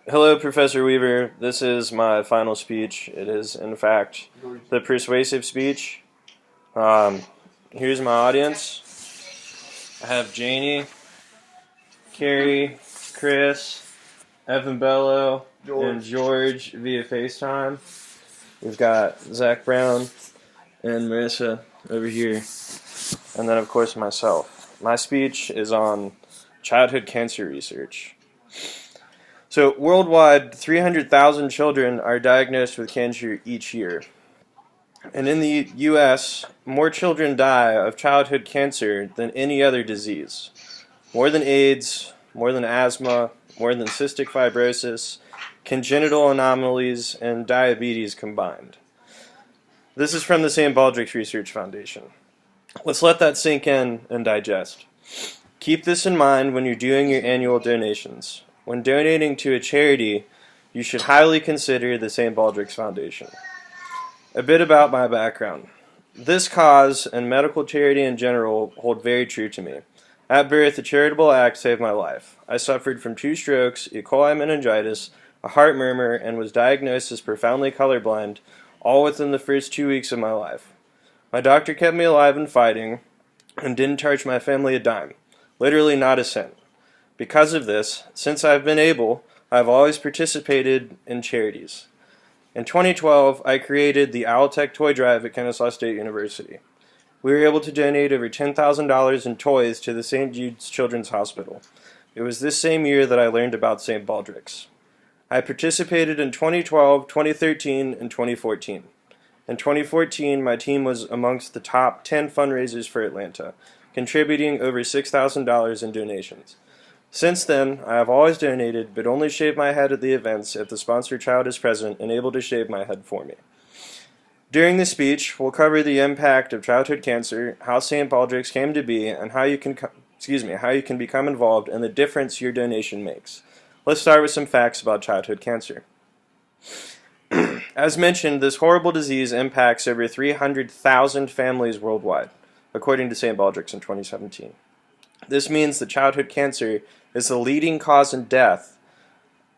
Hello, Professor Weaver. This is my final speech. It is, in fact, the persuasive speech. Um, Here's my audience. I have Janie, Carrie, Chris, Evan Bello, and George via FaceTime. We've got Zach Brown and Marissa over here. And then, of course, myself. My speech is on childhood cancer research. So, worldwide, 300,000 children are diagnosed with cancer each year. And in the U.S., more children die of childhood cancer than any other disease. More than AIDS, more than asthma, more than cystic fibrosis, congenital anomalies, and diabetes combined. This is from the St. Baldrick's Research Foundation. Let's let that sink in and digest. Keep this in mind when you're doing your annual donations. When donating to a charity, you should highly consider the St. Baldrick's Foundation. A bit about my background. This cause and medical charity in general hold very true to me. At birth, a charitable act saved my life. I suffered from 2 strokes, E. coli meningitis, a heart murmur, and was diagnosed as profoundly colorblind, all within the first 2 weeks of my life. My doctor kept me alive and fighting, and didn't charge my family a dime. Literally not a cent. Because of this, since I've been able, I've always participated in charities. In 2012, I created the Owltech Toy Drive at Kennesaw State University. We were able to donate over $10,000 in toys to the St. Jude's Children's Hospital. It was this same year that I learned about St. Baldrick's. I participated in 2012, 2013, and 2014. In 2014, my team was amongst the top 10 fundraisers for Atlanta, contributing over $6,000 in donations. Since then, I have always donated, but only shave my head at the events if the sponsor child is present and able to shave my head for me. During the speech, we'll cover the impact of childhood cancer, how St. Baldrick's came to be, and how you can become involved and the difference your donation makes. Let's start with some facts about childhood cancer. As mentioned, this horrible disease impacts over 300,000 families worldwide, according to St. Baldrick's in 2017. This means that childhood cancer is the leading cause in death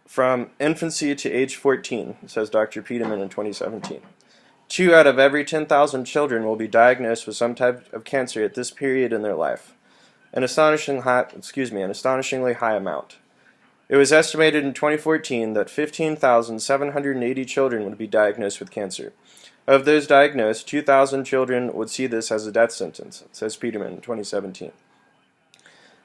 from infancy to age 14, says Dr. Peterman in 2017. 2 out of every 10,000 children will be diagnosed with some type of cancer at this period in their life, an astonishingly high amount. It was estimated in 2014 that 15,780 children would be diagnosed with cancer. Of those diagnosed, 2,000 children would see this as a death sentence, says Peterman in 2017.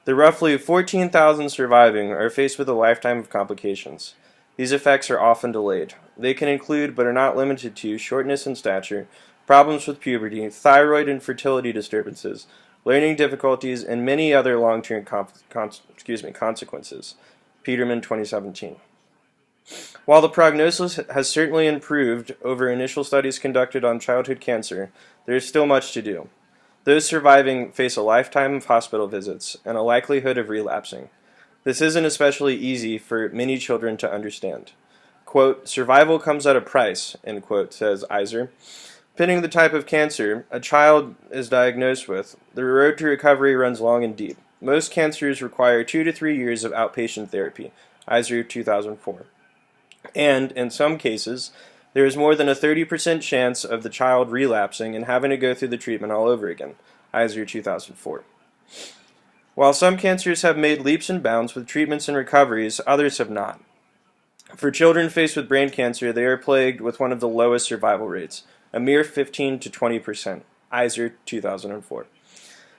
The roughly 14,000 surviving are faced with a lifetime of complications. These effects are often delayed. They can include, but are not limited to, shortness in stature, problems with puberty, thyroid and fertility disturbances, learning difficulties, and many other long-term consequences. Peterman, 2017. While the prognosis has certainly improved over initial studies conducted on childhood cancer, there is still much to do. Those surviving face a lifetime of hospital visits and a likelihood of relapsing. This isn't especially easy for many children to understand. Quote, survival comes at a price, end quote, says Iser. Depending on the type of cancer a child is diagnosed with, the road to recovery runs long and deep. Most cancers require 2 to 3 years of outpatient therapy, Iser 2004. And, in some cases, there is more than a 30% chance of the child relapsing and having to go through the treatment all over again, Iser 2004. While some cancers have made leaps and bounds with treatments and recoveries, others have not. For children faced with brain cancer, they are plagued with one of the lowest survival rates, a mere 15 to 20%, Iser 2004.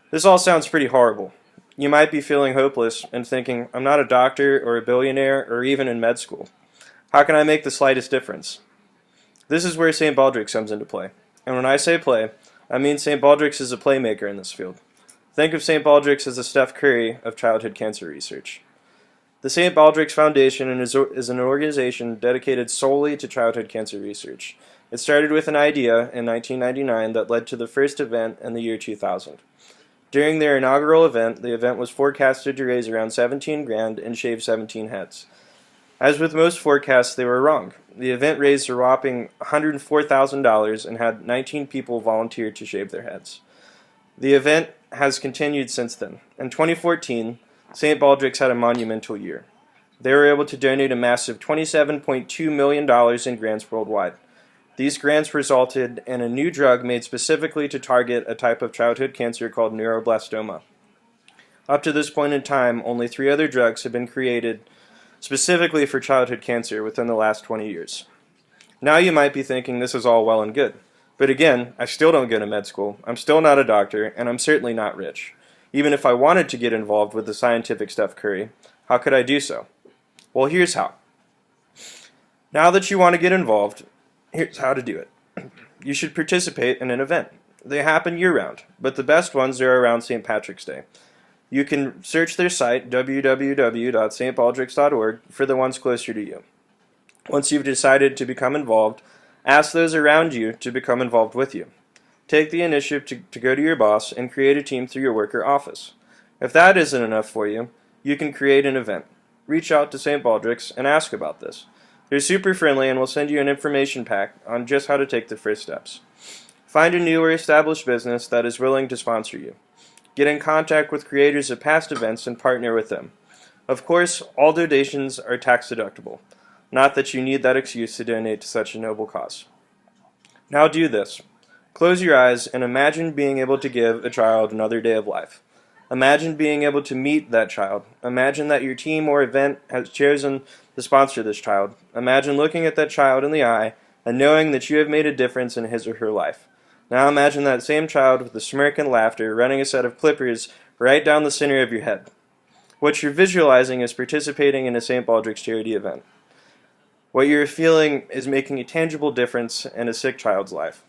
This all sounds pretty horrible. You might be feeling hopeless and thinking, I'm not a doctor or a billionaire or even in med school. How can I make the slightest difference? This is where St. Baldrick's comes into play. And when I say play, I mean St. Baldrick's is a playmaker in this field. Think of St. Baldrick's as the Steph Curry of childhood cancer research. The St. Baldrick's Foundation is an organization dedicated solely to childhood cancer research. It started with an idea in 1999 that led to the first event in the year 2000. During their inaugural event, the event was forecasted to raise around 17 grand and shave 17 heads. As with most forecasts, they were wrong. The event raised a whopping $104,000 and had 19 people volunteer to shave their heads. The event has continued since then. In 2014, St. Baldrick's had a monumental year. They were able to donate a massive $27.2 million in grants worldwide. These grants resulted in a new drug made specifically to target a type of childhood cancer called neuroblastoma. Up to this point in time, only 3 other drugs have been created specifically for childhood cancer within the last 20 years. Now you might be thinking this is all well and good. But again, I still don't go to med school, I'm still not a doctor, and I'm certainly not rich. Even if I wanted to get involved with the scientific stuff, Curry, how could I do so? Well, here's how. Now that you want to get involved, here's how to do it. You should participate in an event. They happen year-round, but the best ones are around St. Patrick's Day. You can search their site, www.stbaldrick's.org, for the ones closer to you. Once you've decided to become involved, ask those around you to become involved with you. Take the initiative to go to your boss and create a team through your work or office. If that isn't enough for you, you can create an event. Reach out to St. Baldrick's and ask about this. They're super friendly and will send you an information pack on just how to take the first steps. Find a new or established business that is willing to sponsor you. Get in contact with creators of past events and partner with them. Of course, all donations are tax deductible. Not that you need that excuse to donate to such a noble cause. Now do this. Close your eyes and imagine being able to give a child another day of life. Imagine being able to meet that child. Imagine that your team or event has chosen to sponsor this child. Imagine looking at that child in the eye and knowing that you have made a difference in his or her life. Now imagine that same child with a smirk and laughter running a set of clippers right down the center of your head. What you're visualizing is participating in a St. Baldrick's charity event. What you're feeling is making a tangible difference in a sick child's life.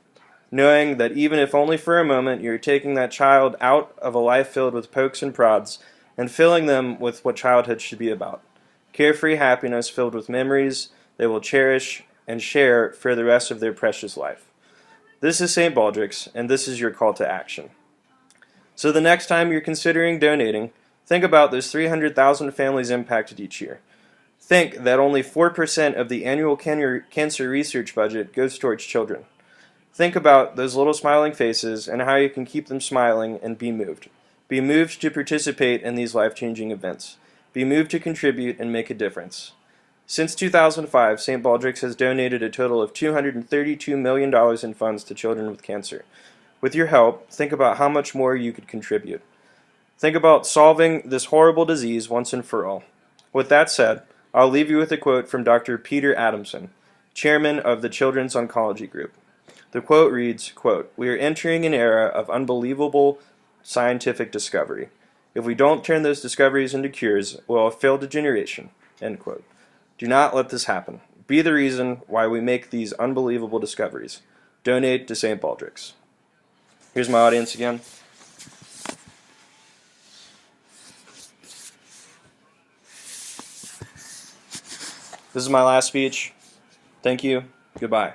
Knowing that even if only for a moment, you're taking that child out of a life filled with pokes and prods and filling them with what childhood should be about. Carefree happiness filled with memories they will cherish and share for the rest of their precious life. This is St. Baldrick's, and this is your call to action. So the next time you're considering donating, think about those 300,000 families impacted each year. Think that only 4% of the annual cancer research budget goes towards children. Think about those little smiling faces and how you can keep them smiling and be moved. Be moved to participate in these life-changing events. Be moved to contribute and make a difference. Since 2005, St. Baldrick's has donated a total of $232 million in funds to children with cancer. With your help, think about how much more you could contribute. Think about solving this horrible disease once and for all. With that said, I'll leave you with a quote from Dr. Peter Adamson, chairman of the Children's Oncology Group. The quote reads, quote, "We are entering an era of unbelievable scientific discovery. If we don't turn those discoveries into cures, we'll have failed a generation." End quote. Do not let this happen. Be the reason why we make these unbelievable discoveries. Donate to St. Baldrick's. Here's my audience again. This is my last speech. Thank you. Goodbye.